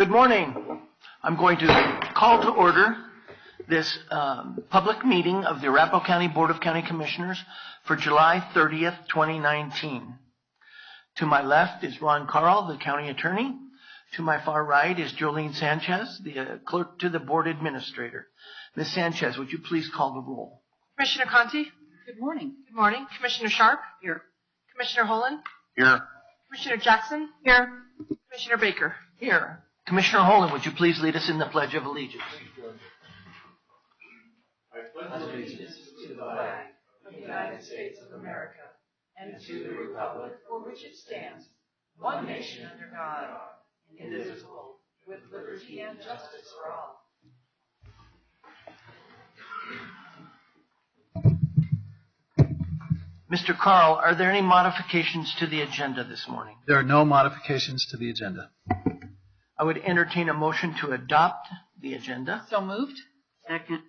Good morning. I'm going to call to order this public meeting of the Arapahoe County Board of County Commissioners for July 30th, 2019. To my left is Ron Carl, the county attorney. To my far right is Jolene Sanchez, the clerk to the board administrator. Ms. Sanchez, would you please call the roll? Commissioner Conti? Good morning. Good morning. Commissioner Sharp? Here. Commissioner Holland? Here. Commissioner Jackson? Here. Commissioner Baker? Here. Commissioner Holland, would you please lead us in the Pledge of Allegiance? I pledge allegiance to the flag of the United States of America and to the republic for which it stands, one nation under God, indivisible, with liberty and justice for all. Mr. Carl, are there any modifications to the agenda this morning? There are no modifications to the agenda. I would entertain a motion to adopt the agenda. So moved. Second.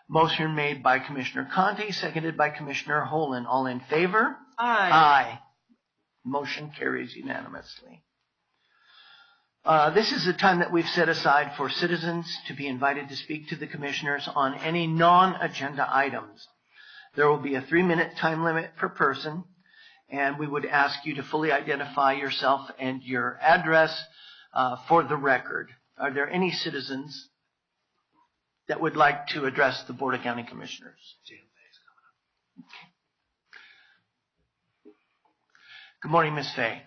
Motion made by Commissioner Conti, seconded by Commissioner Holland. All in favor? Aye. Aye. Motion carries unanimously. This is the time that we've set aside for citizens to be invited to speak to the commissioners on any non-agenda items. There will be a 3-minute time limit per person, and we would ask you to fully identify yourself and your address for the record. Are there any citizens that would like to address the Board of County Commissioners? Okay. Good morning, Ms. Fay.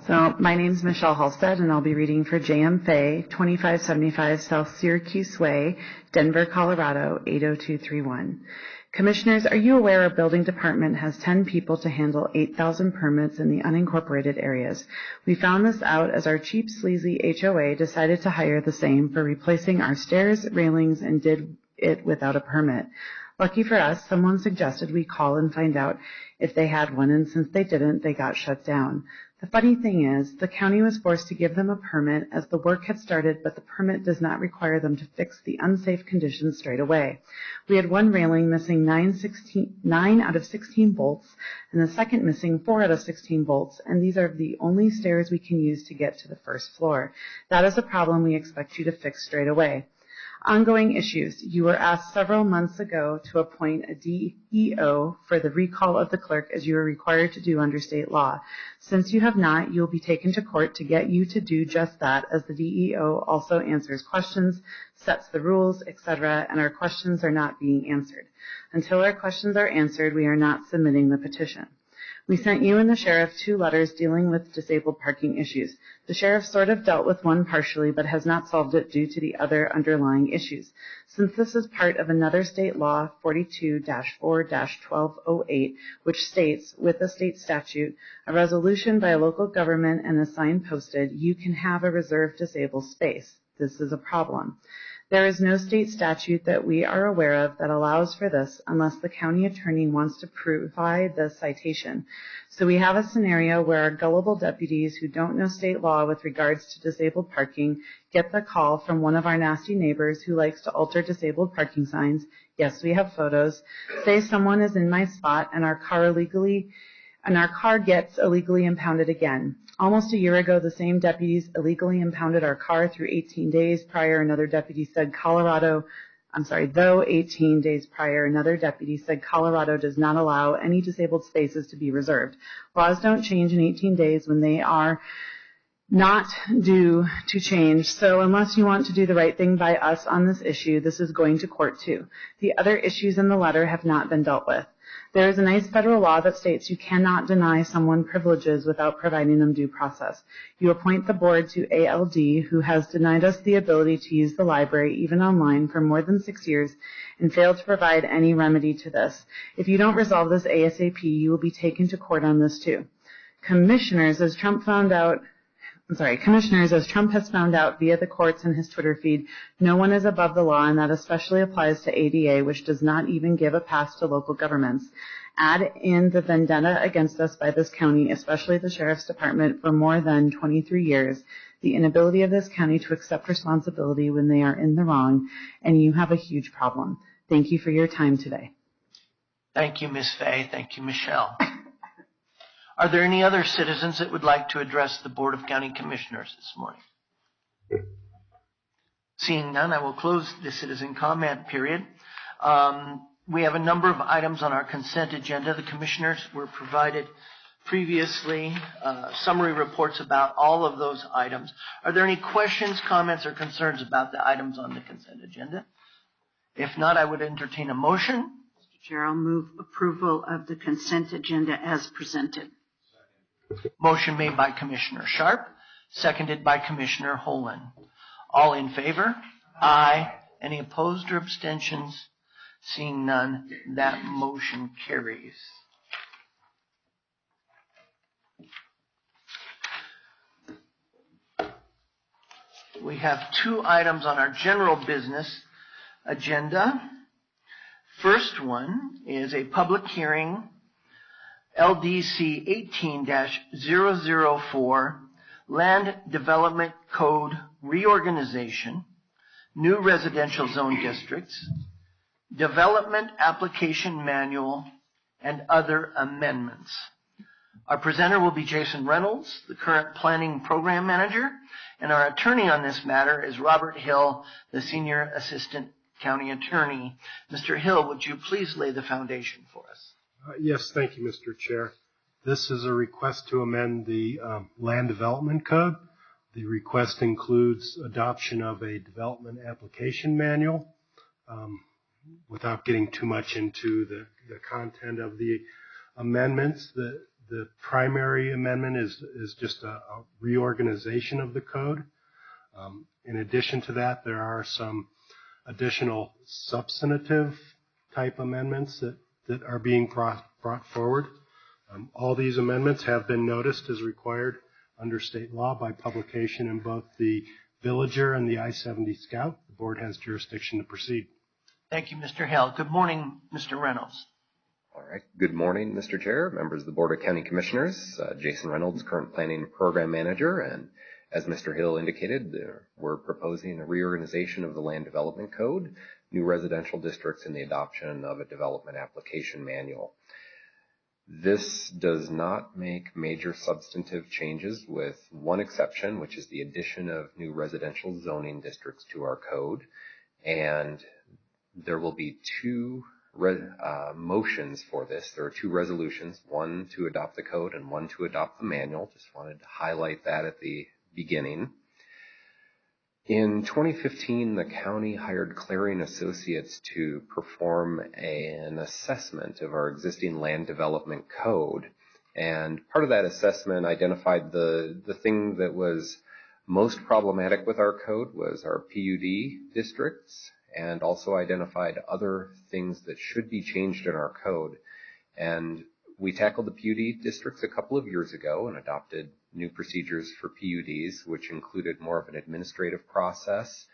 So my name is Michelle Halstead, and I'll be reading for J.M. Fay, 2575 South Syracuse Way, Denver, Colorado, 80231. Commissioners, are you aware our building department has 10 people to handle 8,000 permits in the unincorporated areas? We found this out as our cheap, sleazy HOA decided to hire the same for replacing our stairs, railings, and did it without a permit. Lucky for us, someone suggested we call and find out if they had one, and since they didn't, they got shut down. The funny thing is, the county was forced to give them a permit as the work had started, but the permit does not require them to fix the unsafe conditions straight away. We had one railing missing 9 out of 16 bolts, and the second missing 4 out of 16 bolts, and these are the only stairs we can use to get to the first floor. That is a problem we expect you to fix straight away. Ongoing issues. You were asked several months ago to appoint a DEO for the recall of the clerk as you are required to do under state law. Since you have not, you will be taken to court to get you to do just that, as the DEO also answers questions, sets the rules, etc., and our questions are not being answered. Until our questions are answered, we are not submitting the petition. We sent you and the sheriff 2 letters dealing with disabled parking issues. The sheriff sort of dealt with one partially, but has not solved it due to the other underlying issues. Since this is part of another state law, 42-4-1208, which states, with a state statute, a resolution by a local government and a sign posted, you can have a reserved disabled space. This is a problem. There is no state statute that we are aware of that allows for this unless the county attorney wants to provide the citation. So we have a scenario where our gullible deputies who don't know state law with regards to disabled parking get the call from one of our nasty neighbors who likes to alter disabled parking signs. Yes, we have photos. Say someone is in my spot and our car gets illegally impounded again. Almost a year ago, the same deputies illegally impounded our car through 18 days prior. Another deputy said Colorado does not allow any disabled spaces to be reserved. Laws don't change in 18 days when they are not due to change. So unless you want to do the right thing by us on this issue, this is going to court too. The other issues in the letter have not been dealt with. There is a nice federal law that states you cannot deny someone privileges without providing them due process. You appoint the board to ALD, who has denied us the ability to use the library, even online, for more than 6 years and failed to provide any remedy to this. If you don't resolve this ASAP, you will be taken to court on this too. Commissioners, as Trump found out Commissioners, as Trump has found out via the courts and his Twitter feed, no one is above the law, and that especially applies to ADA, which does not even give a pass to local governments. Add in the vendetta against us by this county, especially the Sheriff's Department, for more than 23 years, the inability of this county to accept responsibility when they are in the wrong, and you have a huge problem. Thank you for your time today. Thank you, Ms. Fay. Thank you, Michelle. Are there any other citizens that would like to address the Board of County Commissioners this morning? Seeing none, I will close the citizen comment period. We have a number of items on our consent agenda. The commissioners were provided previously summary reports about all of those items. Are there any questions, comments, or concerns about the items on the consent agenda? If not, I would entertain a motion. Mr. Chair, I'll move approval of the consent agenda as presented. Motion made by Commissioner Sharp, seconded by Commissioner Holen. All in favor? Aye. Any opposed or abstentions? Seeing none, that motion carries. We have two items on our general business agenda. First one is a public hearing, LDC 18-004, Land Development Code Reorganization, New Residential Zone Districts, Development Application Manual, and other amendments. Our presenter will be Jason Reynolds, the current Planning Program Manager, and our attorney on this matter is Robert Hill, the Senior Assistant County Attorney. Mr. Hill, would you please lay the foundation for us? Yes, thank you, Mr. Chair. This is a request to amend the Land Development Code. The request includes adoption of a development application manual. Without getting too much into the content of the amendments, the primary amendment is just a reorganization of the code. In addition to that, there are some additional substantive type amendments that are being brought forward. All these amendments have been noticed as required under state law by publication in both the Villager and the I-70 Scout. The board has jurisdiction to proceed. Thank you, Mr. Hill. Good morning, Mr. Reynolds. All right. Good morning, Mr. Chair, members of the Board of County Commissioners. Jason Reynolds, current Planning Program Manager, and as Mr. Hill indicated, we're proposing a reorganization of the Land Development Code, new residential districts, and the adoption of a development application manual. This does not make major substantive changes with one exception, which is the addition of new residential zoning districts to our code. And there will be two motions for this. There are two resolutions, one to adopt the code and one to adopt the manual. Just wanted to highlight that at the beginning. In 2015, the county hired Clarion Associates to perform an assessment of our existing land development code. And part of that assessment identified the thing that was most problematic with our code was our PUD districts, and also identified other things that should be changed in our code. And we tackled the PUD districts a couple of years ago and adopted new procedures for PUDs, which included more of an administrative process.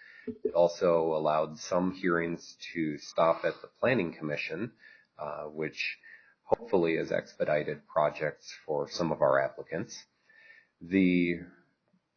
It also allowed some hearings to stop at the Planning Commission, which hopefully has expedited projects for some of our applicants. The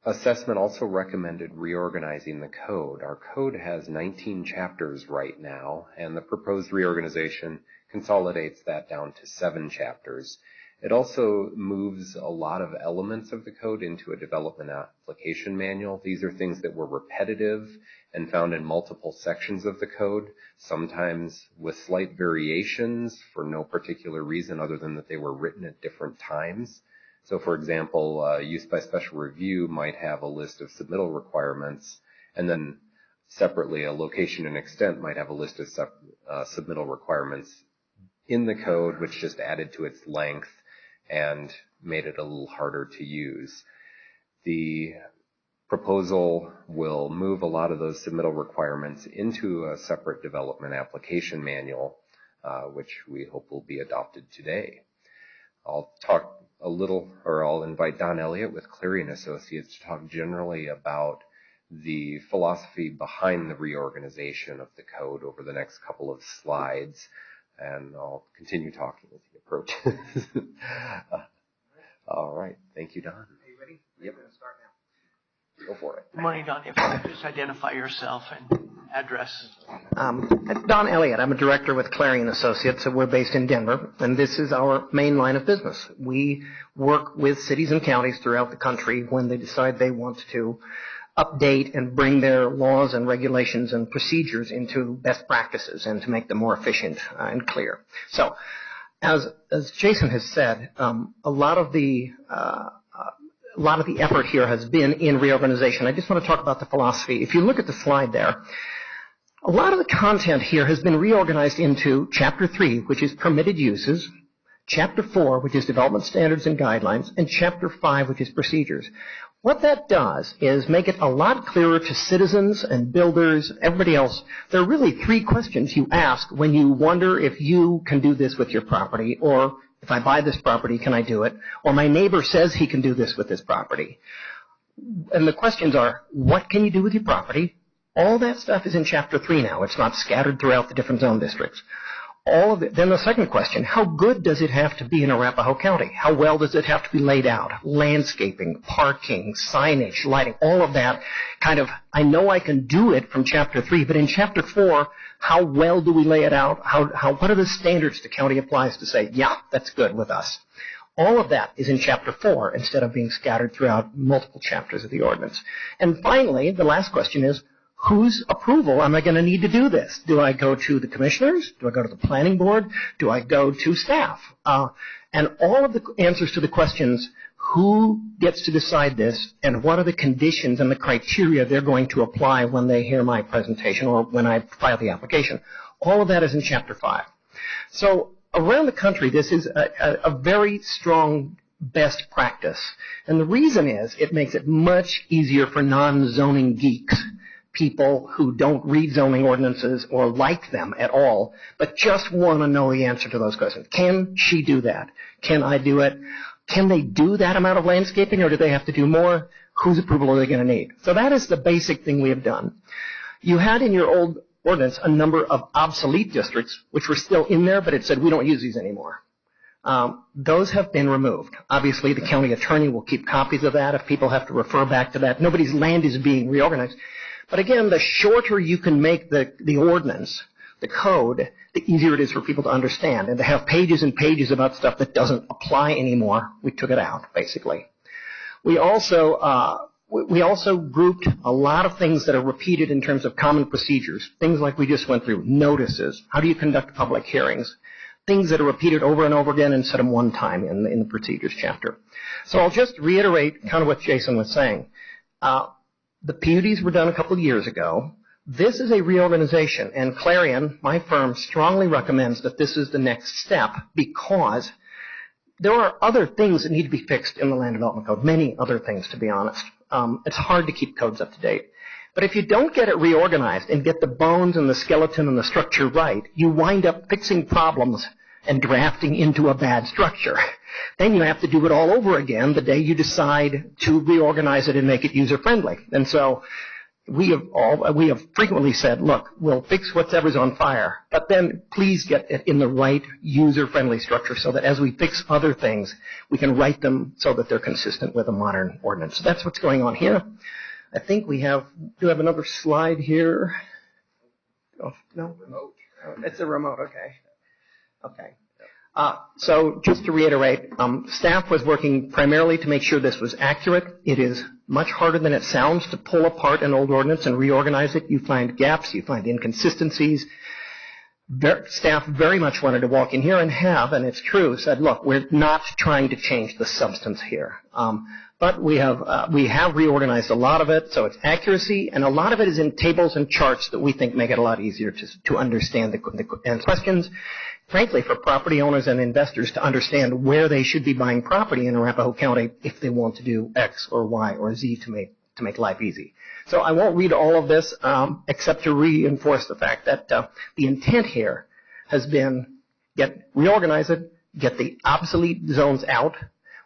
assessment also recommended reorganizing the code. Our code has 19 chapters right now, and the proposed reorganization consolidates that down to 7 chapters. It also moves a lot of elements of the code into a development application manual. These are things that were repetitive and found in multiple sections of the code, sometimes with slight variations for no particular reason other than that they were written at different times. So, for example, use by special review might have a list of submittal requirements, and then separately a location and extent might have a list of submittal requirements in the code, which just added to its length and made it a little harder to use. The proposal will move a lot of those submittal requirements into a separate development application manual, which we hope will be adopted today. I'll talk I'll invite Don Elliott with Cleary & Associates to talk generally about the philosophy behind the reorganization of the code over the next couple of slides, and I'll continue talking with the approaches. All right. Thank you, Don. Are you ready? Yep. We're going to start now. Go for it. Good morning, Don. If you could just identify yourself and address. Don Elliott. I'm a director with Clary & Associates, and we're based in Denver, and this is our main line of business. We work with cities and counties throughout the country when they decide they want to update and bring their laws and regulations and procedures into best practices and to make them more efficient and clear. So, as Jason has said, a lot of the effort here has been in reorganization. I just want to talk about the philosophy. If you look at the slide there, a lot of the content here has been reorganized into Chapter 3, which is permitted uses, Chapter 4, which is development standards and guidelines, and Chapter 5, which is procedures. What that does is make it a lot clearer to citizens and builders, everybody else. There are really 3 questions you ask when you wonder if you can do this with your property, or if I buy this property, can I do it? Or my neighbor says he can do this with his property. And the questions are, what can you do with your property? All that stuff is in Chapter 3 now. It's not scattered throughout the different zone districts. All of it. Then the second question, how good does it have to be in Arapahoe County? How well does it have to be laid out? Landscaping, parking, signage, lighting, all of that kind of, I know I can do it from Chapter 3, but in Chapter 4, how well do we lay it out? What are the standards the county applies to say, yeah, that's good with us? All of that is in Chapter 4 instead of being scattered throughout multiple chapters of the ordinance. And finally, the last question is, whose approval am I going to need to do this? Do I go to the commissioners? Do I go to the planning board? Do I go to staff? And all of the answers to the questions, who gets to decide this, and what are the conditions and the criteria they're going to apply when they hear my presentation or when I file the application, all of that is in Chapter 5. So around the country, this is a very strong best practice. And the reason is it makes it much easier for non-zoning geeks, people who don't read zoning ordinances or like them at all, but just want to know the answer to those questions. Can she do that? Can I do it? Can they do that amount of landscaping, or do they have to do more? Whose approval are they going to need? So that is the basic thing we have done. You had in your old ordinance a number of obsolete districts, which were still in there, but it said we don't use these anymore. Those have been removed. Obviously, the county attorney will keep copies of that if people have to refer back to that. Nobody's land is being reorganized. But again, the shorter you can make the ordinance, the code, the easier it is for people to understand. And to have pages and pages about stuff that doesn't apply anymore, we took it out, basically. We also grouped a lot of things that are repeated in terms of common procedures. Things like we just went through, notices. How do you conduct public hearings? Things that are repeated over and over again instead of one time in the procedures chapter. So I'll just reiterate kind of what Jason was saying. The PUDs were done a couple of years ago. This is a reorganization, and Clarion, my firm, strongly recommends that this is the next step because there are other things that need to be fixed in the Land Development Code, many other things, to be honest. It's hard to keep codes up to date. But if you don't get it reorganized and get the bones and the skeleton and the structure right, you wind up fixing problems and drafting into a bad structure. Then you have to do it all over again the day you decide to reorganize it and make it user-friendly. And so we have frequently said, look, we'll fix whatever's on fire, but then please get it in the right user-friendly structure so that as we fix other things, we can write them so that they're consistent with a modern ordinance. So that's what's going on here. I think we do have another slide here. Oh, no? Remote. It's a remote, okay. Okay. So just to reiterate, staff was working primarily to make sure this was accurate. It is much harder than it sounds to pull apart an old ordinance and reorganize it. You find gaps, you find inconsistencies. Staff very much wanted to walk in here and it's true, said, look, we're not trying to change the substance here. But we have reorganized a lot of it, so it's accuracy, and a lot of it is in tables and charts that we think make it a lot easier to understand the questions. Frankly, for property owners and investors to understand where they should be buying property in Arapahoe County if they want to do X or Y or Z to make life easy. So I won't read all of this except to reinforce the fact that the intent here has been reorganize it, get the obsolete zones out.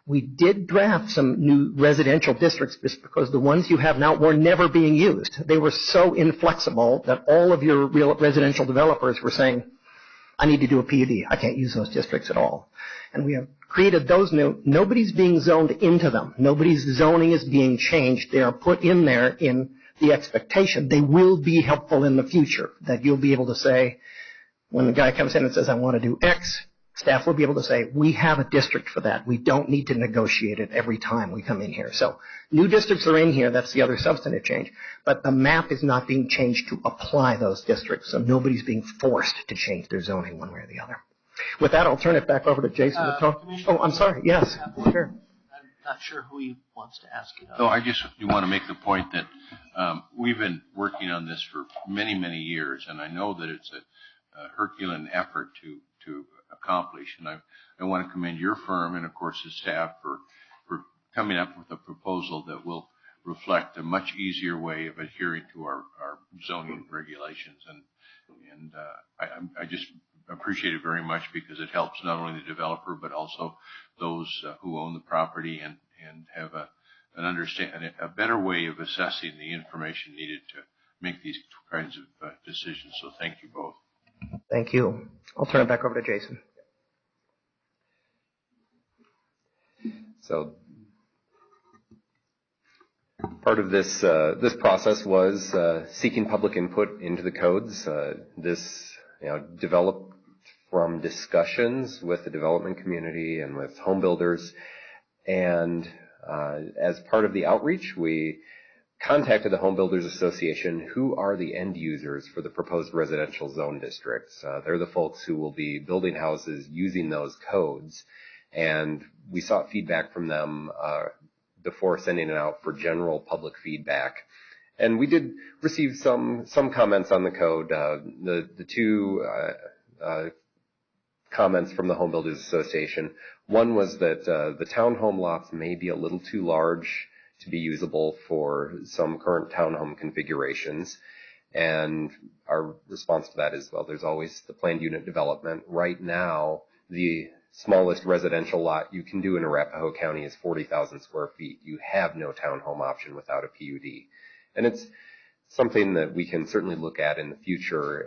We did draft some new residential districts just because the ones you have now were never being used. They were so inflexible that all of your real residential developers were saying, I need to do a PUD. I can't use those districts at all. And we have created those new. Nobody's being zoned into them. Nobody's zoning is being changed. They are put in there in the expectation they will be helpful in the future, that you'll be able to say, when the guy comes in and says, I want to do X, staff will be able to say, we have a district for that. We don't need to negotiate it every time we come in here. So new districts are in here. That's the other substantive change. But the map is not being changed to apply those districts. So nobody's being forced to change their zoning one way or the other. With that, I'll turn it back over to Jason to talk. Oh, I'm sorry. Yes, sure. I'm not sure who he wants to ask it of. No, I just want to make the point that we've been working on this for many, many years, and I know that it's a Herculean effort to accomplish. And I want to commend your firm and, of course, the staff for coming up with a proposal that will reflect a much easier way of adhering to our zoning regulations. And I just appreciate it very much because it helps not only the developer but also those who own the property and have a better way of assessing the information needed to make these kinds of decisions. So thank you both. Thank you. I'll turn it back over to Jason. So part of this process was seeking public input into the codes. This developed from discussions with the development community and with home builders. And as part of the outreach, we contacted the Home Builders Association, who are the end users for the proposed residential zone districts. They're the folks who will be building houses using those codes. And we sought feedback from them before sending it out for general public feedback. And we did receive some comments on the code. The two comments from the Home Builders Association. One was that the townhome lots may be a little too large to be usable for some current townhome configurations. And our response to that is, well, there's always the planned unit development. Right now, the smallest residential lot you can do in Arapahoe County is 40,000 square feet. You have no townhome option without a PUD. And it's something that we can certainly look at in the future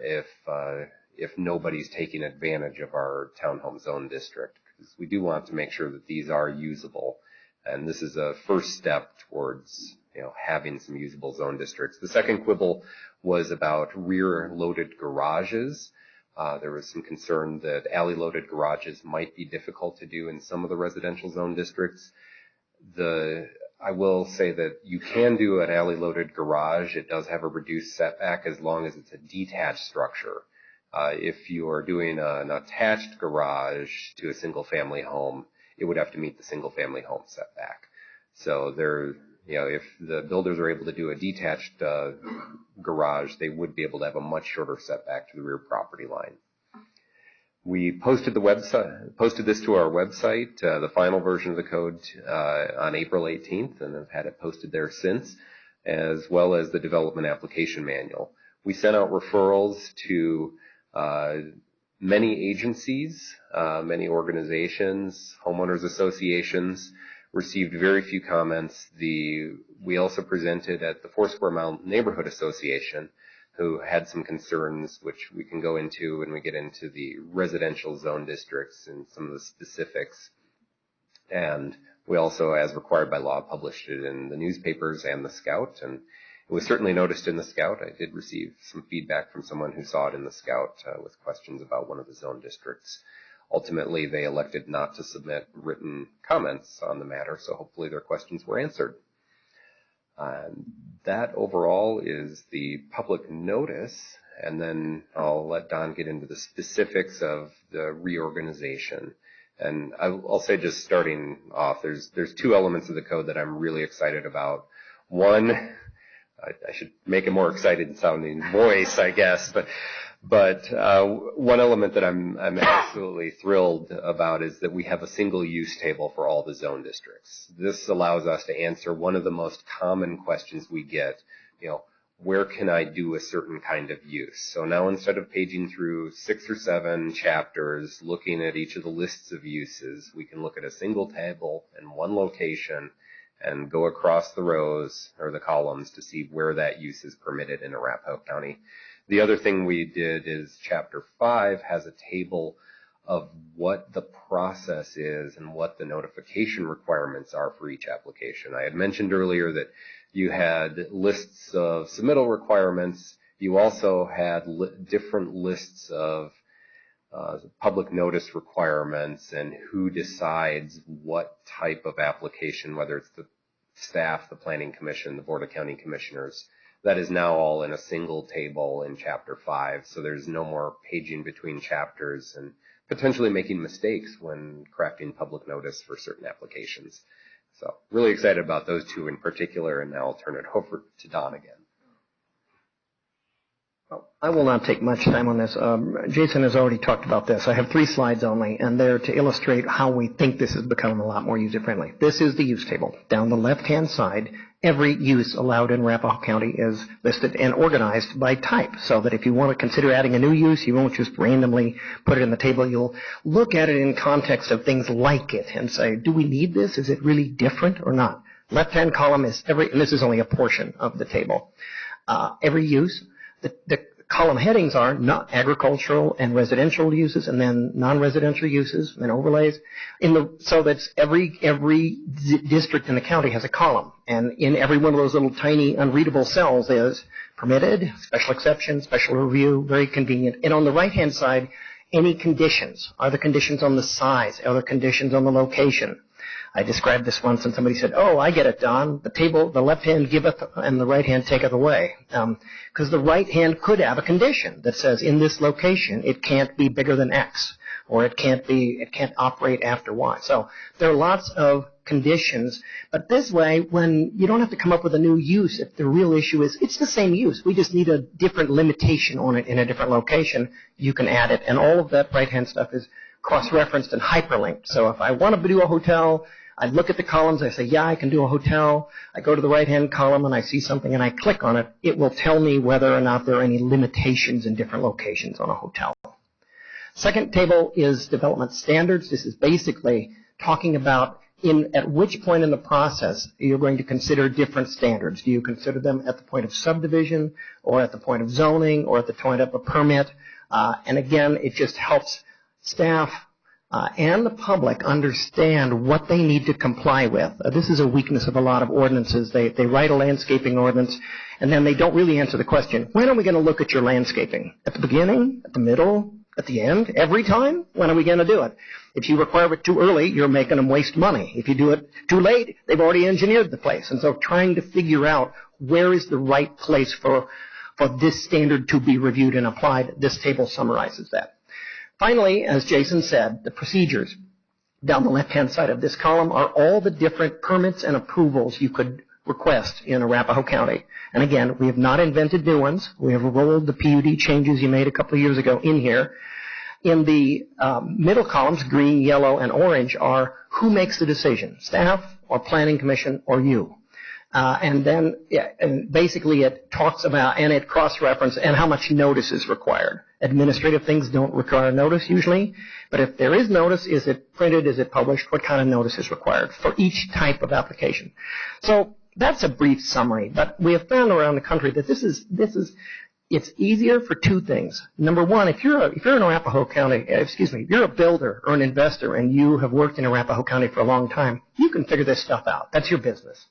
if nobody's taking advantage of our townhome zone district, because we do want to make sure that these are usable. And this is a first step towards having some usable zone districts. The second quibble was about rear-loaded garages. There was some concern that alley-loaded garages might be difficult to do in some of the residential zone districts. I will say that you can do an alley-loaded garage. It does have a reduced setback as long as it's a detached structure. If you are doing an attached garage to a single-family home, it would have to meet the single-family home setback. So if the builders are able to do a detached garage, they would be able to have a much shorter setback to the rear property line. We posted this to our website, the final version of the code, on April 18th, and have had it posted there since, as well as the development application manual. We sent out referrals to many agencies, many organizations, homeowners associations, received very few comments. We also presented at the Foursquare Mile Neighborhood Association, who had some concerns, which we can go into when we get into the residential zone districts and some of the specifics. And we also, as required by law, published it in the newspapers and the Scout, and it was certainly noticed in the Scout. I did receive some feedback from someone who saw it in the Scout with questions about one of the zone districts. Ultimately, they elected not to submit written comments on the matter, so hopefully their questions were answered. That overall is the public notice, and then I'll let Don get into the specifics of the reorganization. And I'll say, just starting off, there's two elements of the code that I'm really excited about. One, I should make a more excited sounding voice, I guess, but one element that I'm absolutely thrilled about is that we have a single use table for all the zone districts. This allows us to answer one of the most common questions we get. where can I do a certain kind of use? So now instead of paging through 6 or 7 chapters, looking at each of the lists of uses, we can look at a single table in one location and go across the rows or the columns to see where that use is permitted in Arapahoe County. The other thing we did is Chapter 5 has a table of what the process is and what the notification requirements are for each application. I had mentioned earlier that you had lists of submittal requirements. You also had different lists of public notice requirements and who decides what type of application, whether it's the staff, the Planning Commission, the Board of County Commissioners. That is now all in a single table in Chapter 5, so there's no more paging between chapters and potentially making mistakes when crafting public notice for certain applications. So really excited about those two in particular, and now I'll turn it over to Don again. Well, I will not take much time on this. Jason has already talked about this. I have 3 slides only, and they're to illustrate how we think this has become a lot more user-friendly. This is the use table. Down the left-hand side, every use allowed in Arapahoe County is listed and organized by type, so that if you want to consider adding a new use, you won't just randomly put it in the table. You'll look at it in context of things like it and say, do we need this? Is it really different or not? Left-hand column is and this is only a portion of the table. Every use. The column headings are not agricultural and residential uses, and then non-residential uses and overlays. So that's every district in the county has a column, and in every one of those little tiny unreadable cells is permitted, special exception, special review, very convenient. And on the right-hand side, any conditions. Are the conditions on the size? Are the conditions on the location? I described this once, and somebody said, "Oh, I get it, Don. The left hand giveth, and the right hand taketh away." Because the right hand could have a condition that says, in this location, it can't be bigger than X, or it can't operate after Y. So there are lots of conditions, but this way, when you don't have to come up with a new use, if the real issue is it's the same use, we just need a different limitation on it in a different location, you can add it, and all of that right-hand stuff is cross-referenced and hyperlinked. So if I want to do a hotel, I look at the columns, I say, yeah, I can do a hotel. I go to the right-hand column and I see something and I click on it. It will tell me whether or not there are any limitations in different locations on a hotel. Second table is development standards. This is basically talking about at which point in the process you're going to consider different standards. Do you consider them at the point of subdivision, or at the point of zoning, or at the point of a permit? And again, it just helps staff and the public understand what they need to comply with. This is a weakness of a lot of ordinances. They write a landscaping ordinance, and then they don't really answer the question, when are we going to look at your landscaping? At the beginning? At the middle? At the end? Every time? When are we going to do it? If you require it too early, you're making them waste money. If you do it too late, they've already engineered the place. And so trying to figure out where is the right place for this standard to be reviewed and applied, this table summarizes that. Finally, as Jason said, the procedures. Down the left-hand side of this column are all the different permits and approvals you could request in Arapahoe County. And again, we have not invented new ones. We have rolled the PUD changes you made a couple of years ago in here. In the middle columns, green, yellow, and orange, are who makes the decision, staff or planning commission or you. And basically it talks about, and it cross-references, and how much notice is required. Administrative things don't require notice usually, but if there is notice, is it printed, is it published, what kind of notice is required for each type of application? So that's a brief summary, but we have found around the country that it's easier for 2 things. Number one, if you're in Arapahoe County, if you're a builder or an investor and you have worked in Arapahoe County for a long time, you can figure this stuff out. That's your business.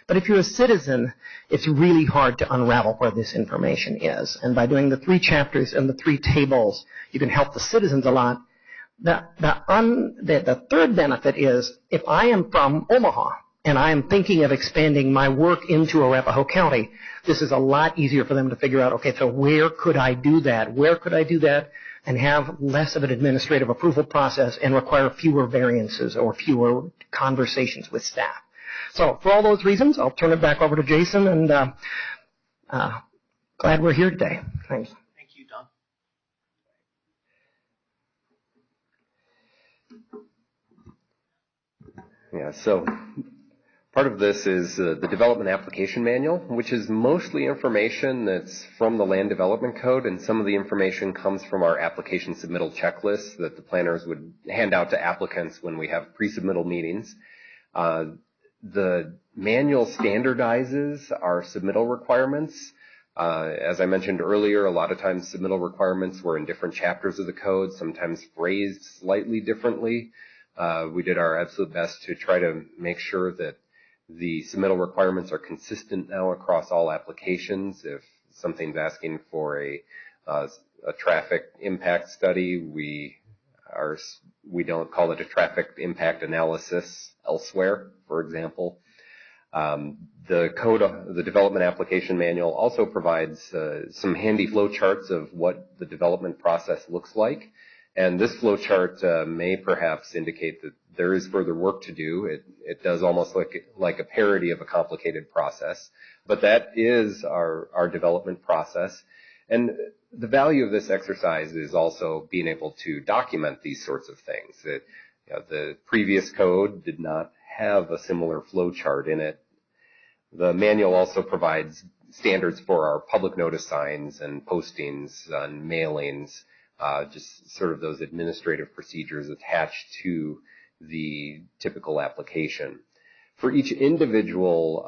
But if you're a citizen, it's really hard to unravel where this information is. And by doing the 3 chapters and the 3 tables, you can help the citizens a lot. The third benefit is, if I am from Omaha and I am thinking of expanding my work into Arapahoe County, this is a lot easier for them to figure out, okay, so where could I do that? Where could I do that and have less of an administrative approval process and require fewer variances or fewer conversations with staff? So for all those reasons, I'll turn it back over to Jason, and glad we're here today. Thanks. Thank you, Don. Yeah, so Part of this is the Development Application Manual, which is mostly information that's from the Land Development Code, and some of the information comes from our application submittal checklist that the planners would hand out to applicants when we have pre-submittal meetings. The manual standardizes our submittal requirements. As I mentioned earlier, a lot of times submittal requirements were in different chapters of the code, sometimes phrased slightly differently. We did our absolute best to try to make sure that the submittal requirements are consistent now across all applications. If something's asking for a traffic impact study, we don't call it a traffic impact analysis elsewhere, for example. The Development Application Manual also provides some handy flow charts of what the development process looks like. And this flow chart may perhaps indicate that there is further work to do. It does almost like a parody of a complicated process, but that is our development process. And the value of this exercise is also being able to document these sorts of things. That, the previous code did not have a similar flow chart in it. The manual also provides standards for our public notice signs and postings and mailings, just sort of those administrative procedures attached to the typical application. For each individual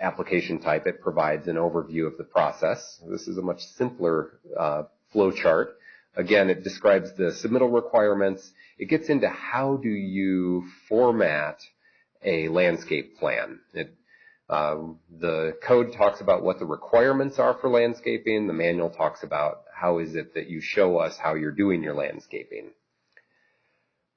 application type, it provides an overview of the process. This is a much simpler flow chart. Again, it describes the submittal requirements. It gets into how do you format a landscape plan. The code talks about what the requirements are for landscaping. The manual talks about how is it that you show us how you're doing your landscaping.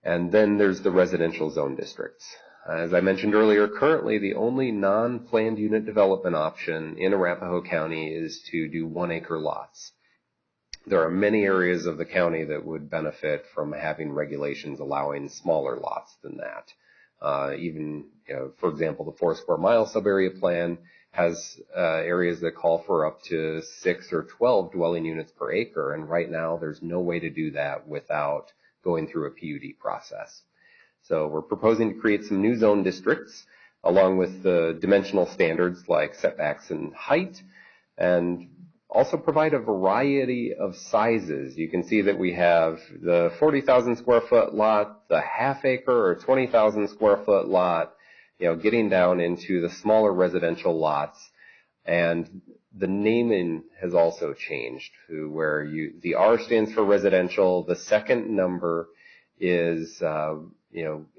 And then there's the residential zone districts. As I mentioned earlier, currently the only non-planned unit development option in Arapahoe County is to do 1 acre lots. There are many areas of the county that would benefit from having regulations allowing smaller lots than that. Even, for example, the 4 square mile sub-area plan has areas that call for up to 6 or 12 dwelling units per acre, and right now there's no way to do that without going through a PUD process. So we're proposing to create some new zone districts along with the dimensional standards like setbacks and height, and also provide a variety of sizes. You can see that we have the 40,000 square foot lot, the half acre or 20,000 square foot lot, getting down into the smaller residential lots. And the naming has also changed to where the R stands for residential. The second number is,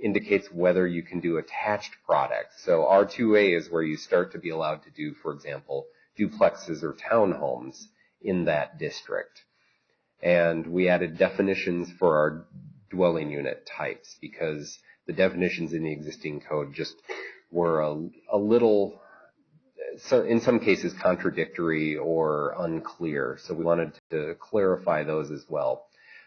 indicates whether you can do attached products. So R2A is where you start to be allowed to do, for example, duplexes or townhomes in that district. And we added definitions for our dwelling unit types because the definitions in the existing code just were a little, so in some cases, contradictory or unclear. So we wanted to clarify those as well.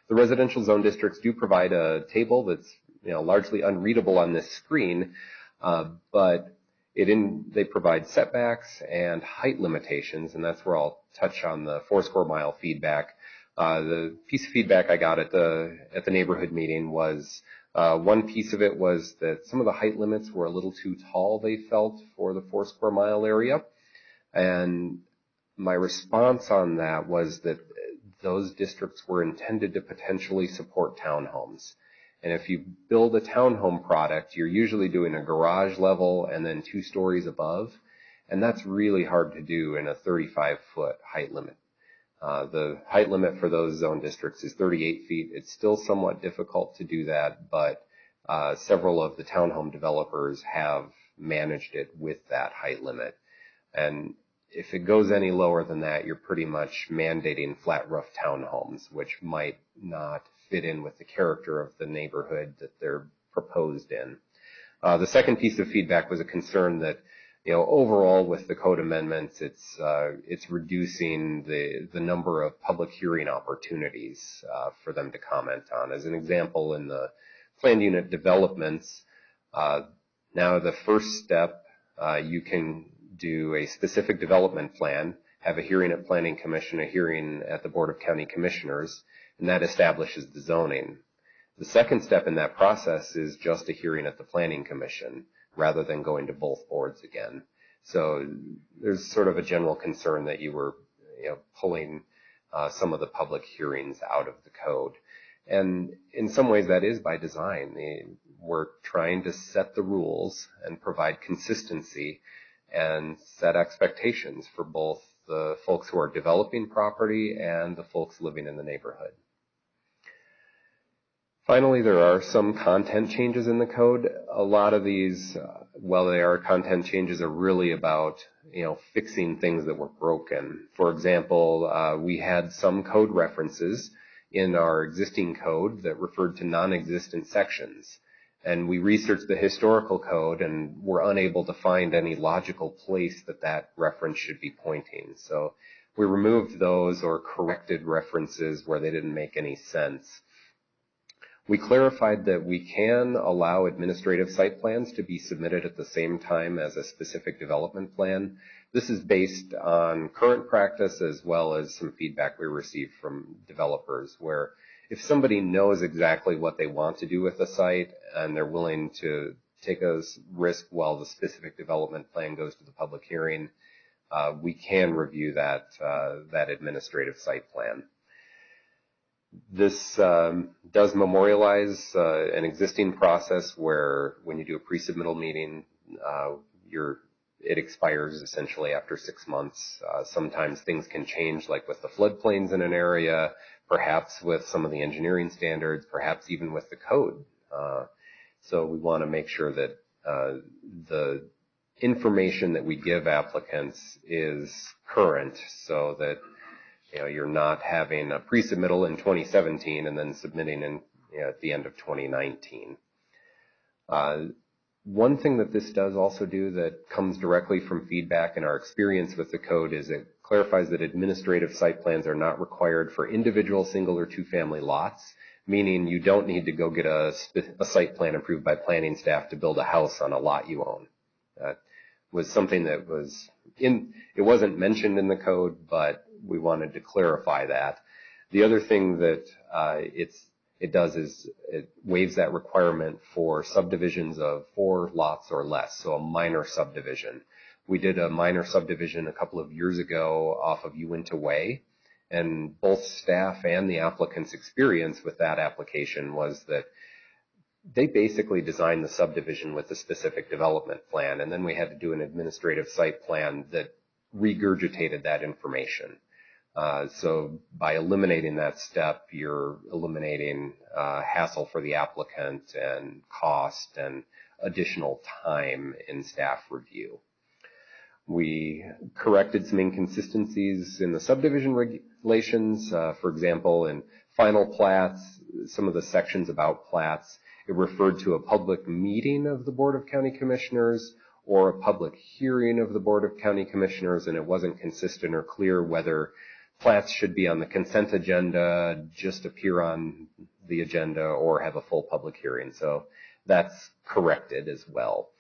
The residential zone districts do provide a table that's largely unreadable on this screen, but they provide setbacks and height limitations, and that's where I'll touch on the 4 square mile feedback. The piece of feedback I got at the neighborhood meeting was one piece of it was that some of the height limits were a little too tall, they felt, for the 4 square mile area. And my response on that was that those districts were intended to potentially support townhomes. And if you build a townhome product, you're usually doing a garage level and then 2 stories above. And that's really hard to do in a 35-foot height limit. The height limit for those zone districts is 38 feet. It's still somewhat difficult to do that, but several of the townhome developers have managed it with that height limit. And if it goes any lower than that, you're pretty much mandating flat roof townhomes, which might not fit in with the character of the neighborhood that they're proposed in. The second piece of feedback was a concern that, overall with the code amendments, it's reducing the number of public hearing opportunities for them to comment on. As an example, in the planned unit developments, now the first step, you can do a specific development plan, have a hearing at Planning Commission, a hearing at the Board of County Commissioners, and that establishes the zoning. The second step in that process is just a hearing at the Planning Commission rather than going to both boards again. So there's sort of a general concern that you were pulling some of the public hearings out of the code. And in some ways that is by design. We're trying to set the rules and provide consistency and set expectations for both the folks who are developing property and the folks living in the neighborhood. Finally, there are some content changes in the code. A lot of these, while they are content changes, are really about fixing things that were broken. For example, we had some code references in our existing code that referred to non-existent sections. And we researched the historical code and were unable to find any logical place that reference should be pointing. So we removed those or corrected references where they didn't make any sense. We clarified that we can allow administrative site plans to be submitted at the same time as a specific development plan. This is based on current practice as well as some feedback we received from developers, where if somebody knows exactly what they want to do with the site and they're willing to take a risk while the specific development plan goes to the public hearing, we can review that administrative site plan. This does memorialize an existing process where when you do a pre-submittal meeting, it expires essentially after 6 months. Sometimes things can change, like with the floodplains in an area, perhaps with some of the engineering standards, perhaps even with the code. So we want to make sure that the information that we give applicants is current, so that you're not having a pre-submittal in 2017 and then submitting at the end of 2019. One thing that this does also do that comes directly from feedback and our experience with the code is it clarifies that administrative site plans are not required for individual single or two-family lots, meaning you don't need to go get a site plan approved by planning staff to build a house on a lot you own. That was something that it wasn't mentioned in the code, but we wanted to clarify that. The other thing that it does is it waives that requirement for subdivisions of 4 lots or less, so a minor subdivision. We did a minor subdivision a couple of years ago off of Uinta Way, and both staff and the applicant's experience with that application was that they basically designed the subdivision with a specific development plan, and then we had to do an administrative site plan that regurgitated that information. So by eliminating that step, you're eliminating hassle for the applicant and cost and additional time in staff review. We corrected some inconsistencies in the subdivision regulations. For example, in final plats, some of the sections about plats, it referred to a public meeting of the Board of County Commissioners or a public hearing of the Board of County Commissioners, and it wasn't consistent or clear whether plats should be on the consent agenda, just appear on the agenda, or have a full public hearing. So that's corrected as well.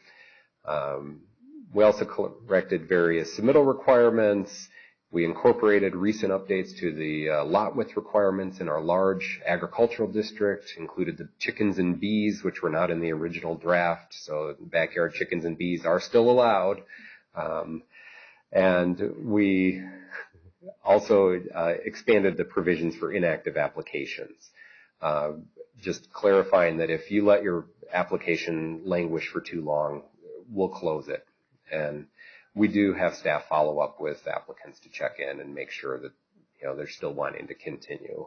We also corrected various submittal requirements. We incorporated recent updates to the lot width requirements in our large agricultural district, included the chickens and bees, which were not in the original draft. So backyard chickens and bees are still allowed. And we also expanded the provisions for inactive applications, just clarifying that if you let your application languish for too long, we'll close it. And we do have staff follow up with applicants to check in and make sure that they're still wanting to continue.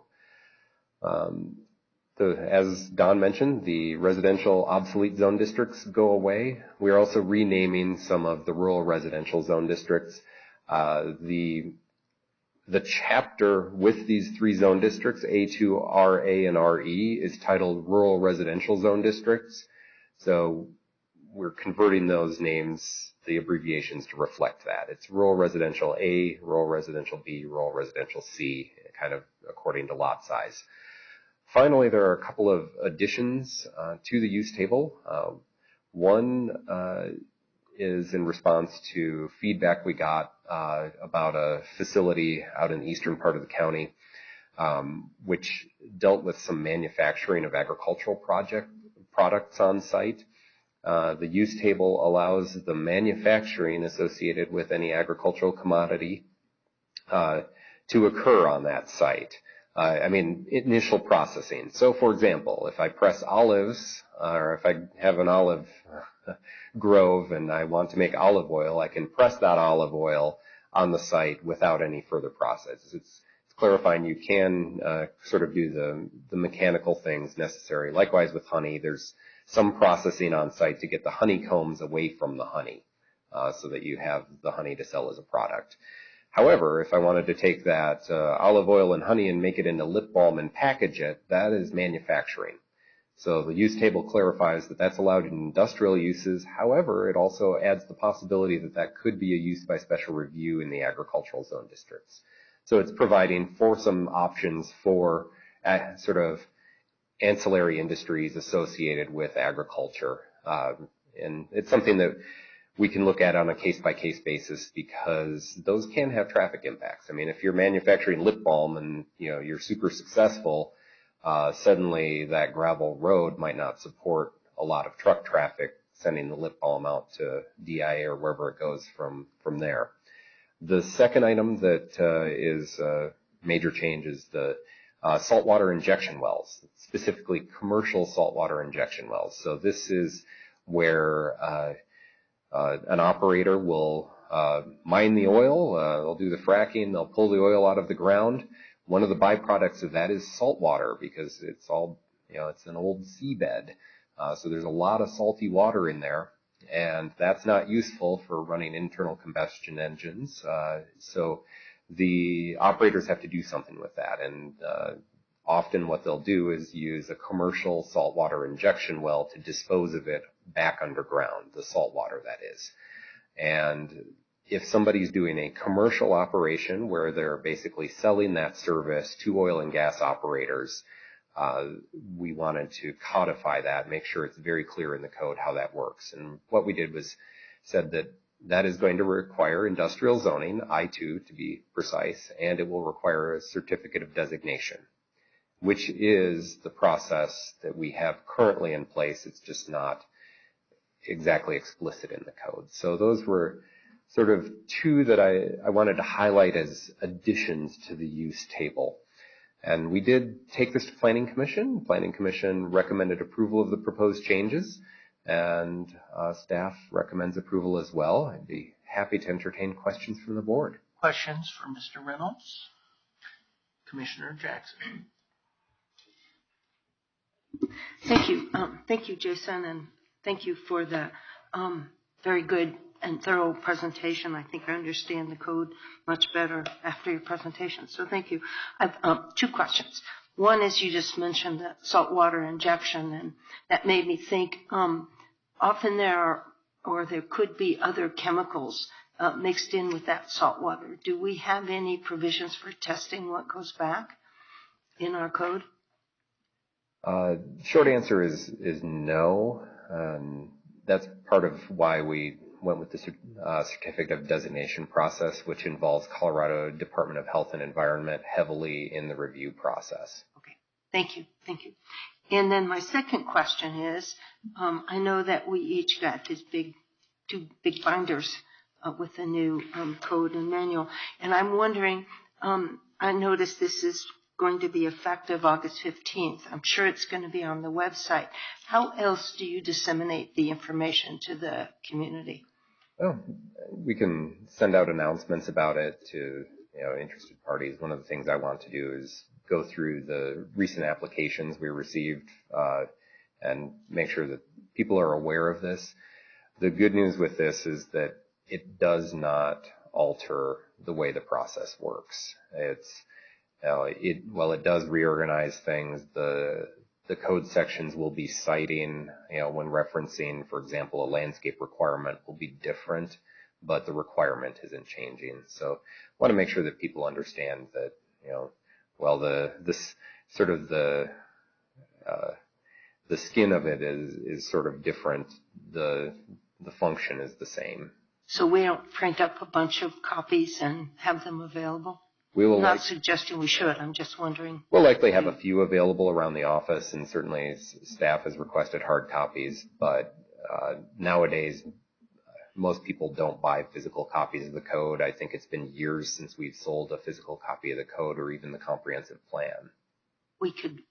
As Don mentioned, the residential obsolete zone districts go away. We are also renaming some of the rural residential zone districts. The chapter with these 3 zone districts, A2, RA, and RE, is titled Rural Residential Zone Districts. So we're converting those names, the abbreviations, to reflect that. It's Rural Residential A, Rural Residential B, Rural Residential C, kind of according to lot size. Finally, there are a couple of additions to the use table. One is in response to feedback we got about a facility out in the eastern part of the county. which dealt with some manufacturing of agricultural products on site. The use table allows the manufacturing associated with any agricultural commodity to occur on that site. Initial processing. So, for example, if I press olives, or if I have an olive grove and I want to make olive oil, I can press that olive oil on the site without any further process. It's clarifying you can sort of do the mechanical things necessary. Likewise with honey, there's some processing on site to get the honeycombs away from the honey so that you have the honey to sell as a product. However, if I wanted to take that olive oil and honey and make it into lip balm and package it, that is manufacturing. So the use table clarifies that that's allowed in industrial uses. However, it also adds the possibility that that could be a use by special review in the agricultural zone districts. So it's providing for some options for sort of ancillary industries associated with agriculture. And it's something that we can look at on a case-by-case basis because those can have traffic impacts. I mean, if you're manufacturing lip balm and, you're super successful, suddenly that gravel road might not support a lot of truck traffic sending the lip balm out to DIA or wherever it goes from there. The second item that is a major change is the saltwater injection wells, specifically commercial saltwater injection wells. So this is where an operator will mine the oil, they'll do the fracking, they'll pull the oil out of the ground. One of the byproducts of that is salt water because it's all, it's an old seabed. So there's a lot of salty water in there, and that's not useful for running internal combustion engines. So the operators have to do something with that. And often what they'll do is use a commercial saltwater injection well to dispose of it back underground, the salt water that is. And if somebody's doing a commercial operation where they're basically selling that service to oil and gas operators, we wanted to codify that, make sure it's very clear in the code how that works. And what we did was said that that is going to require industrial zoning, I-2 to be precise, and it will require a certificate of designation, which is the process that we have currently in place. It's just not exactly explicit in the code. So those were sort of two that I wanted to highlight as additions to the use table. And we did take this to Planning Commission. Planning Commission recommended approval of the proposed changes, and staff recommends approval as well. I'd be happy to entertain questions from the board. Questions for Mr. Reynolds? Commissioner Jackson. Thank you. Thank you, Jason, and thank you for the very good and thorough presentation. I think I understand the code much better after your presentation, so thank you. I have two questions. One is you just mentioned the saltwater injection, and that made me think often there could be other chemicals mixed in with that salt water. Do we have any provisions for testing what goes back in our code? Short answer is no. That's part of why we went with the certificate of designation process, which involves Colorado Department of Health and Environment heavily in the review process. Okay, thank you, thank you. And then my second question is, I know that we each got these two big binders with the new code and manual, and I'm wondering, I noticed this is going to be effective August 15th. I'm sure it's going to be on the website. How else do you disseminate the information to the community? Oh, we can send out announcements about it to interested parties. One of the things I want to do is go through the recent applications we received and make sure that people are aware of this. The good news with this is that it does not alter the way the process works. While it does reorganize things, the code sections will be citing, when referencing, for example, a landscape requirement will be different, but the requirement isn't changing. So I want to make sure that people understand that, while the skin of it is sort of different, the function is the same. So we don't print up a bunch of copies and have them available? We will I'm not suggesting we should. I'm just wondering. We'll likely have a few available around the office, and certainly staff has requested hard copies, but nowadays most people don't buy physical copies of the code. I think it's been years since we've sold a physical copy of the code or even the comprehensive plan. We could,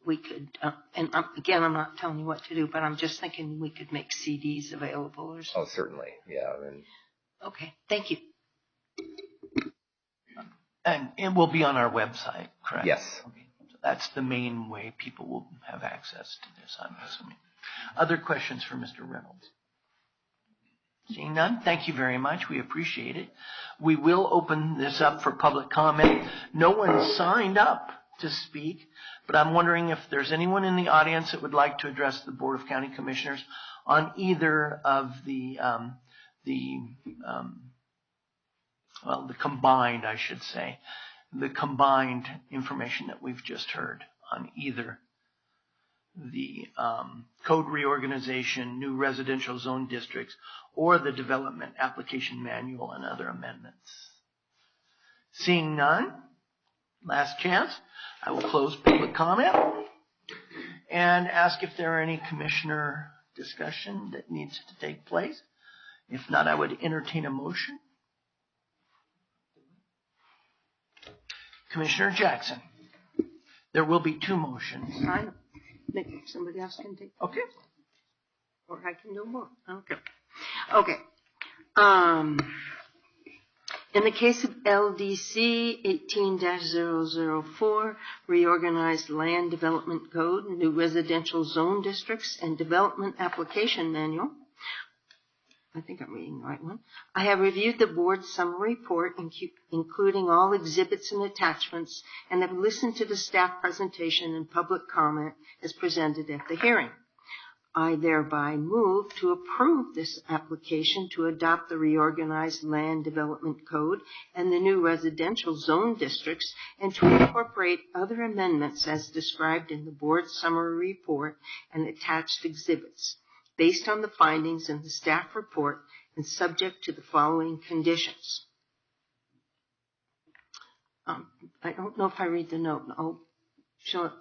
and again, I'm not telling you what to do, but I'm just thinking we could make CDs available or something. Oh, certainly, yeah. Okay, thank you. And it will be on our website, correct? Yes. Okay. So that's the main way people will have access to this, I'm assuming. Other questions for Mr. Reynolds? Seeing none, thank you very much. We appreciate it. We will open this up for public comment. No one signed up to speak, but I'm wondering if there's anyone in the audience that would like to address the Board of County Commissioners on either of the combined, I should say, the combined information that we've just heard on either the code reorganization, new residential zone districts, or the development application manual and other amendments. Seeing none, last chance, I will close public comment and ask if there are any commissioner discussion that needs to take place. If not, I would entertain a motion. Commissioner Jackson, there will be two motions. Maybe somebody else can take. Okay. Or I can do more. Okay. In the case of LDC 18-004, Reorganized Land Development Code, New Residential Zone Districts, and Development Application Manual, I think I'm reading the right one. I have reviewed the board's summary report, including all exhibits and attachments, and have listened to the staff presentation and public comment as presented at the hearing. I thereby move to approve this application to adopt the Reorganized Land Development Code and the new residential zone districts, and to incorporate other amendments as described in the board's summary report and attached exhibits, based on the findings in the staff report and subject to the following conditions. I don't know if I read the note.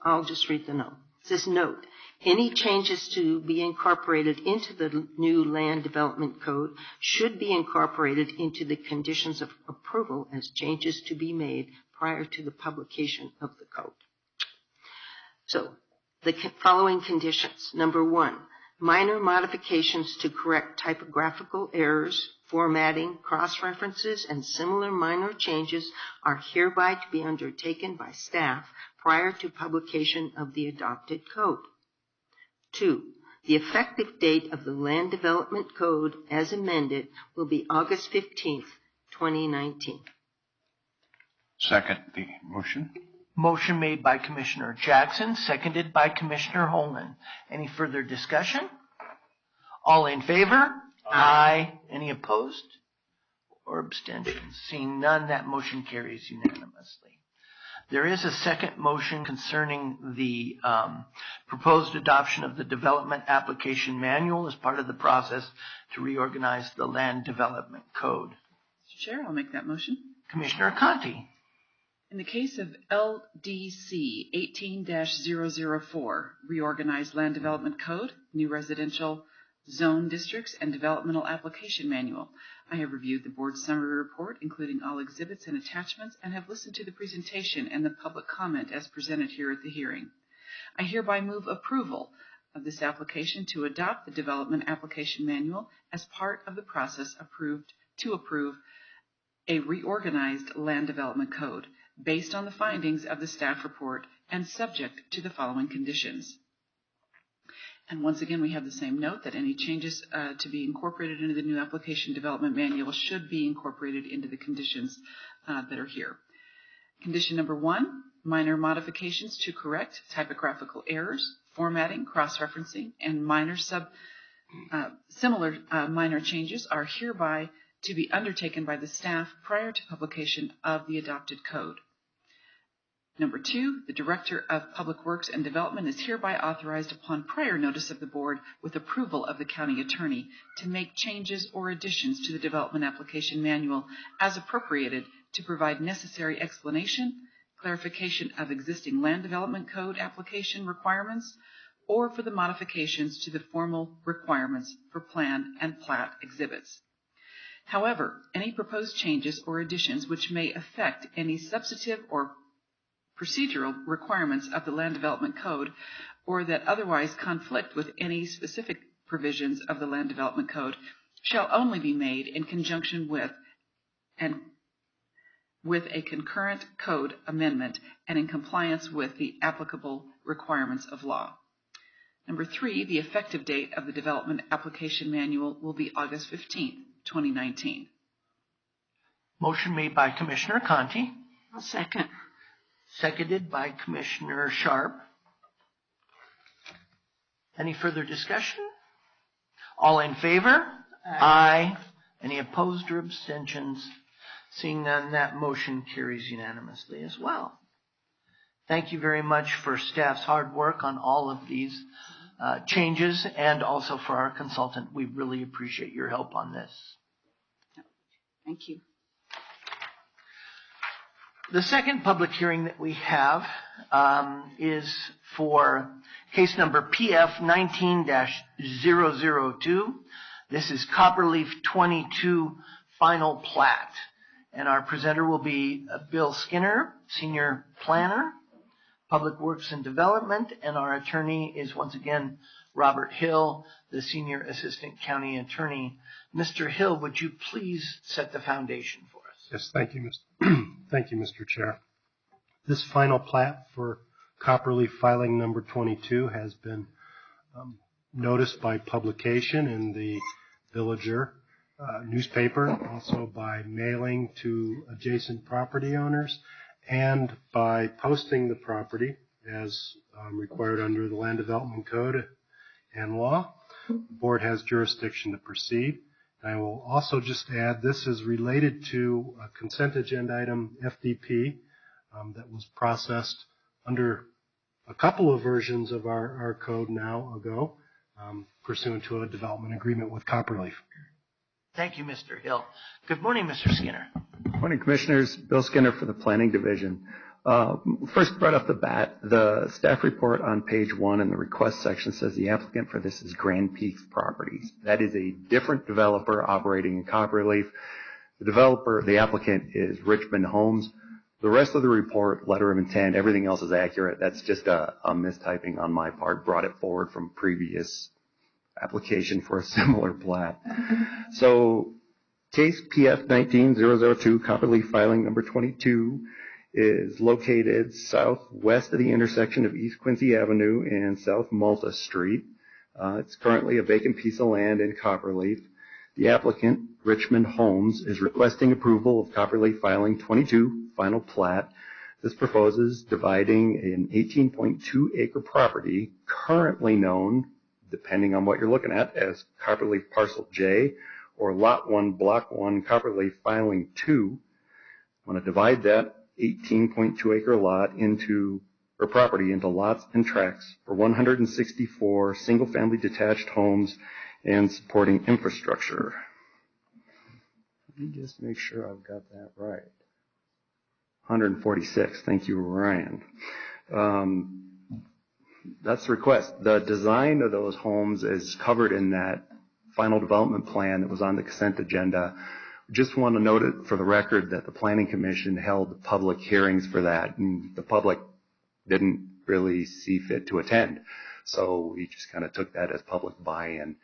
I'll just read the note. It says, note, any changes to be incorporated into the new land development code should be incorporated into the conditions of approval as changes to be made prior to the publication of the code. So, the following conditions. Number 1, minor modifications to correct typographical errors, formatting, cross-references, and similar minor changes are hereby to be undertaken by staff prior to publication of the adopted code. 2, the effective date of the Land Development Code as amended will be August 15th, 2019. Second the motion. Motion made by Commissioner Jackson, seconded by Commissioner Holman. Any further discussion? All in favor? Aye. Any opposed or abstentions? Seeing none, that motion carries unanimously. There is a second motion concerning the proposed adoption of the Development Application Manual as part of the process to reorganize the Land Development Code. Mr. Chair, I'll make that motion. Commissioner Conti. In the case of LDC 18-004, Reorganized Land Development Code, New Residential Zone Districts, and Developmental Application Manual, I have reviewed the board's summary report, including all exhibits and attachments, and have listened to the presentation and the public comment as presented here at the hearing. I hereby move approval of this application to adopt the Development Application Manual as part of the process to approve a reorganized land development code based on the findings of the staff report and subject to the following conditions. And once again, we have the same note that any changes to be incorporated into the new application development manual should be incorporated into the conditions that are here. Condition number 1, minor modifications to correct typographical errors, formatting, cross-referencing, and similar minor changes are hereby to be undertaken by the staff prior to publication of the adopted code. Number 2, the Director of Public Works and Development is hereby authorized upon prior notice of the Board with approval of the County Attorney to make changes or additions to the Development Application Manual as appropriated to provide necessary explanation, clarification of existing land development code application requirements, or for the modifications to the formal requirements for plan and plat exhibits. However, any proposed changes or additions which may affect any substantive or procedural requirements of the Land Development Code, or that otherwise conflict with any specific provisions of the Land Development Code, shall only be made in conjunction with a concurrent code amendment and in compliance with the applicable requirements of law. Number 3, the effective date of the Development Application Manual will be August 15th, 2019. Motion made by Commissioner Conti, I'll second. seconded by Commissioner Sharp. Any further discussion? All in favor? Aye. Any opposed or abstentions? Seeing none, that motion carries unanimously as well. Thank you very much for staff's hard work on all of these changes, and also for our consultant. We really appreciate your help on this. Thank you. The second public hearing that we have is for case number PF 19-002. This is Copperleaf 22 final plat. And our presenter will be Bill Skinner, Senior Planner, Public Works and Development, and our attorney is once again Robert Hill, the Senior Assistant County Attorney. Mr. Hill, would you please set the foundation for us? Yes, thank you, thank you, Mr. Chair. This final plat for Copperleaf filing number 22 has been noticed by publication in the Villager newspaper, also by mailing to adjacent property owners, and by posting the property as required under the Land Development Code and law. The board has jurisdiction to proceed. I will also just add this is related to a consent agenda item FDP that was processed under a couple of versions of our code now ago, pursuant to a development agreement with Copperleaf. Thank you, Mr. Hill. Good morning, Mr. Skinner. Good morning, Commissioners. Bill Skinner for the Planning Division. First, right off the bat, the staff report on page 1 in the request section says the applicant for this is Grand Peaks Properties. That is a different developer operating in Copperleaf. The applicant is Richmond Homes. The rest of the report, letter of intent, everything else is accurate. That's just a mistyping on my part. Brought it forward from previous application for a similar plat. So, case PF 19-002, Copperleaf filing number 22, is located southwest of the intersection of East Quincy Avenue and South Malta Street. It's currently a vacant piece of land in Copperleaf. The applicant, Richmond Homes, is requesting approval of Copperleaf filing 22, final plat. This proposes dividing an 18.2 acre property currently known, depending on what you're looking at, as Copperleaf Parcel J or Lot 1, Block 1, Copperleaf Filing 2. I want to divide that 18.2 acre lot property into lots and tracts for 164 single-family detached homes and supporting infrastructure. Let me just make sure I've got that right. 146. Thank you, Ryan. That's the request. The design of those homes is covered in that final development plan that was on the consent agenda. Just want to note it for the record that the Planning Commission held public hearings for that, and the public didn't really see fit to attend. So we just kind of took that as public buy-in.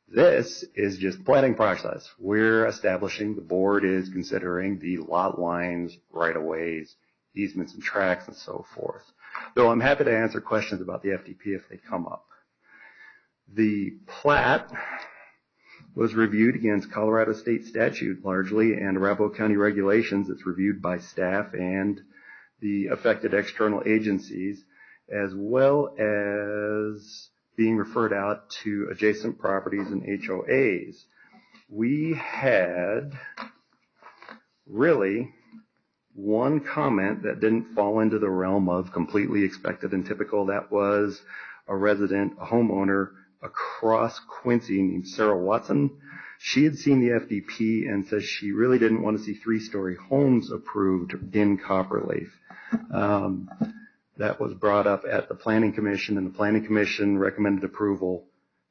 This is just planning process. We're establishing, the board is considering the lot lines, right-of-ways, easements and tracts and so forth. Though I'm happy to answer questions about the FDP if they come up. The plat was reviewed against Colorado state statute largely and Arapahoe County regulations. It's reviewed by staff and the affected external agencies, as well as being referred out to adjacent properties and HOAs. We had really one comment that didn't fall into the realm of completely expected and typical. That was a resident, a homeowner across Quincy named Sarah Watson. She had seen the FDP and says she really didn't want to see 3-story homes approved in Copperleaf. That was brought up at the Planning Commission, and the Planning Commission recommended approval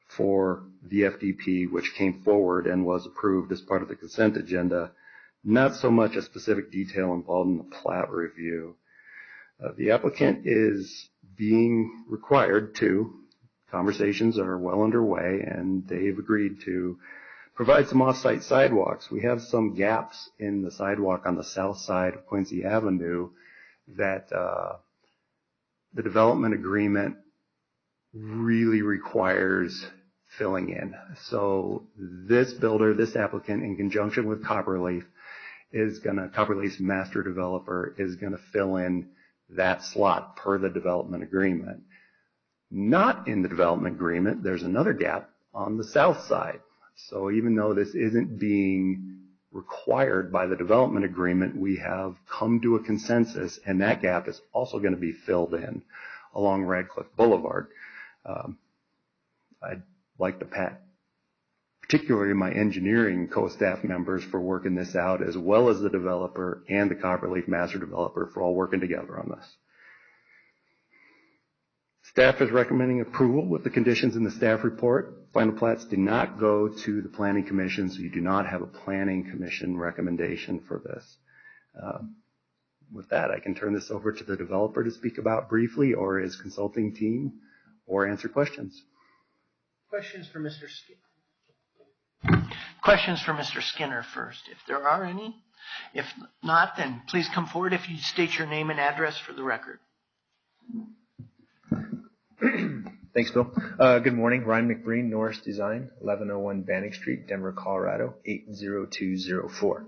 for the FDP, which came forward and was approved as part of the consent agenda. Not so much a specific detail involved in the plat review. The applicant is being required to, conversations are well underway, and they've agreed to provide some off-site sidewalks. We have some gaps in the sidewalk on the south side of Quincy Avenue that the development agreement really requires filling in. So this builder, this applicant, in conjunction with Copperleaf's master developer, is going to fill in that slot per the development agreement. Not in the development agreement, there's another gap on the south side. So even though this isn't being required by the development agreement, we have come to a consensus, and that gap is also going to be filled in along Radcliffe Boulevard. I'd like to pat particularly my engineering co-staff members for working this out, as well as the developer and the Copperleaf master developer for all working together on this. Staff is recommending approval with the conditions in the staff report. Final plats do not go to the Planning Commission, so you do not have a Planning Commission recommendation for this. With that, I can turn this over to the developer to speak about briefly, or his consulting team, or answer questions. Questions for Mr. Skinner? Questions for Mr. Skinner first, if there are any. If not, then please come forward if you state your name and address for the record. Thanks, Bill. Good morning. Ryan McBreen, Norris Design, 1101 Bannock Street, Denver, Colorado, 80204.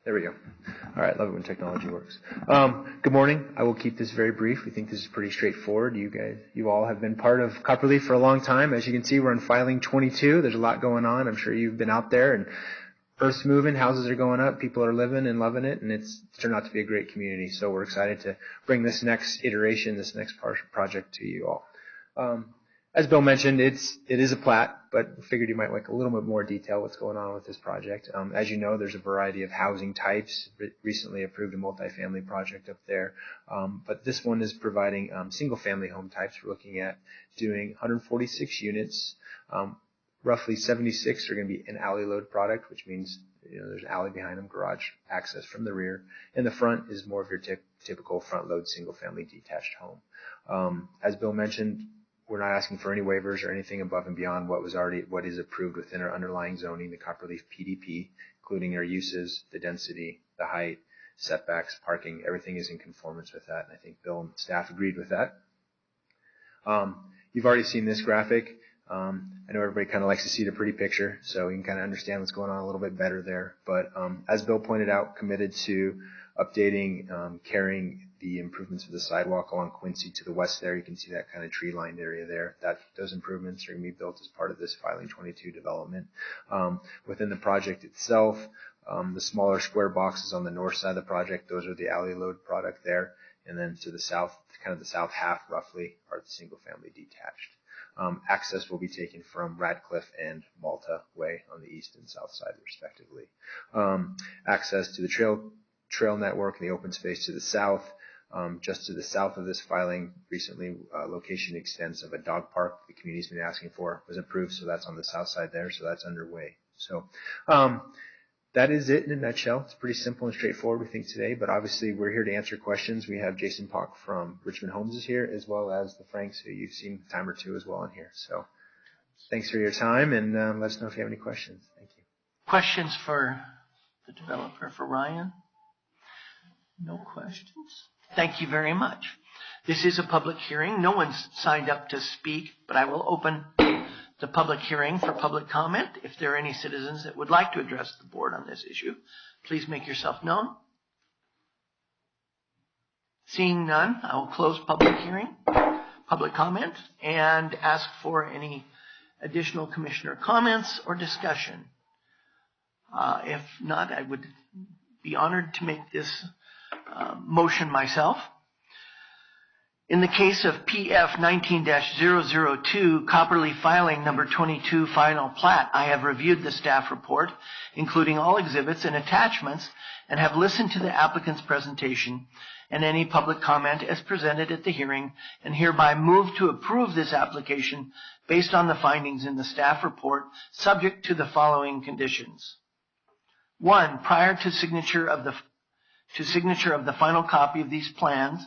There we go. All right, love it when technology works. Good morning. I will keep this very brief. We think this is pretty straightforward. You all have been part of Copperleaf for a long time. As you can see, we're in filing 22. There's a lot going on. I'm sure you've been out there, and earth's moving, houses are going up, people are living and loving it, and it's turned out to be a great community. So we're excited to bring this next iteration, this next project to you all. As Bill mentioned, it is a plat, but figured you might like a little bit more detail what's going on with this project. As you know, there's a variety of housing types. Recently approved a multifamily project up there, but this one is providing single-family home types. We're looking at doing 146 units. Roughly 76 are going to be an alley load product, which means there's an alley behind them, garage access from the rear. And the front is more of your typical front load single-family detached home. As Bill mentioned, we're not asking for any waivers or anything above and beyond what is approved within our underlying zoning, the Copperleaf PDP, including our uses, the density, the height, setbacks, parking. Everything is in conformance with that, and I think Bill and staff agreed with that. You've already seen this graphic. I know everybody kind of likes to see the pretty picture, so you can kind of understand what's going on a little bit better there. But as Bill pointed out, committed to updating, carrying the improvements of the sidewalk along Quincy to the west there. You can see that kind of tree-lined area there. Those improvements are going to be built as part of this filing 22 development. Within the project itself, the smaller square boxes on the north side of the project, those are the alley load product there. And then to the south, kind of the south half roughly, are the single-family detached. Access will be taken from Radcliffe and Malta Way on the east and south side, respectively. Access to the trail network and the open space to the south. Just to the south of this filing, recently location extents of a dog park the community's been asking for was approved, so that's on the south side there, so that's underway. So that is it in a nutshell. It's pretty simple and straightforward, we think, today, but obviously we're here to answer questions. We have Jason Pock from Richmond Homes is here, as well as the Franks, who you've seen a time or two as well in here. So thanks for your time, and let us know if you have any questions. Thank you. Questions for the developer, for Ryan? No questions? Thank you very much. This is a public hearing. No one's signed up to speak, but I will open the public hearing for public comment. If there are any citizens that would like to address the board on this issue, please make yourself known. Seeing none, I will close public hearing, public comment, and ask for any additional commissioner comments or discussion. If not, I would be honored to make this motion myself. In the case of PF 19-002, Copperleaf Filing Number 22 Final Plat, I have reviewed the staff report, including all exhibits and attachments, and have listened to the applicant's presentation and any public comment as presented at the hearing, and hereby move to approve this application based on the findings in the staff report, subject to the following conditions. 1, prior to signature of the final copy of these plans,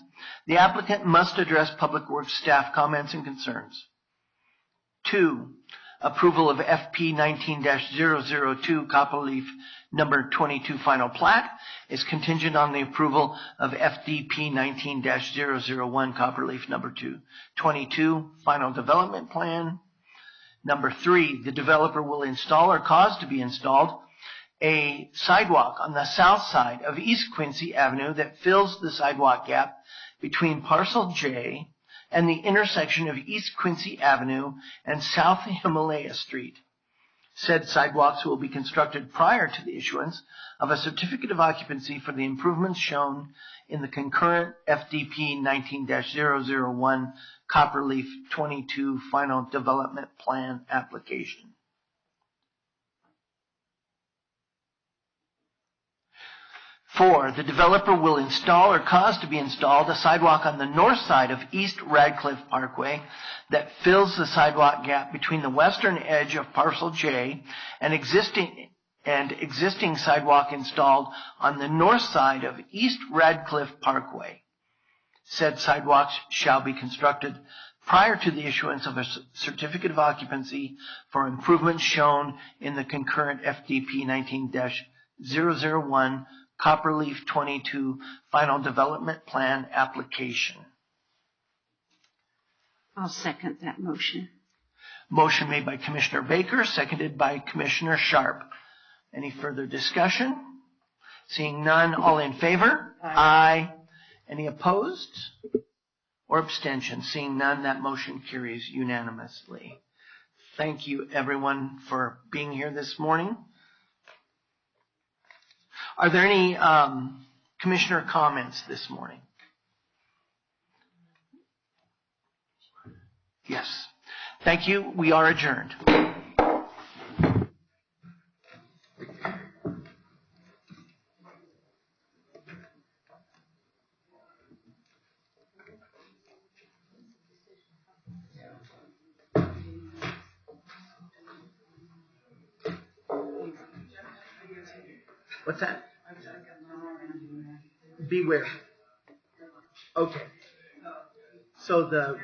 the applicant must address Public Works staff comments and concerns. 2, approval of FP 19-002 Copperleaf Number 22 Final Plat is contingent on the approval of FDP 19-001 Copperleaf Number 22 Final Development Plan. Number 3, the developer will install or cause to be installed a sidewalk on the south side of East Quincy Avenue that fills the sidewalk gap between Parcel J and the intersection of East Quincy Avenue and South Himalaya Street. Said sidewalks will be constructed prior to the issuance of a certificate of occupancy for the improvements shown in the concurrent FDP 19-001 Copperleaf 22 Final Development Plan application. 4, the developer will install or cause to be installed a sidewalk on the north side of East Radcliffe Parkway that fills the sidewalk gap between the western edge of Parcel J and existing sidewalk installed on the north side of East Radcliffe Parkway. Said sidewalks shall be constructed prior to the issuance of a certificate of occupancy for improvements shown in the concurrent FDP 19-001 Copperleaf 22 Final Development Plan application. I'll second that motion. Motion made by Commissioner Baker, seconded by Commissioner Sharp. Any further discussion? Seeing none, all in favor? Aye. Any opposed or abstention? Seeing none, that motion carries unanimously. Thank you, everyone, for being here this morning. Are there any commissioner comments this morning? Yes. Thank you. We are adjourned. What's that? Beware. Okay. So the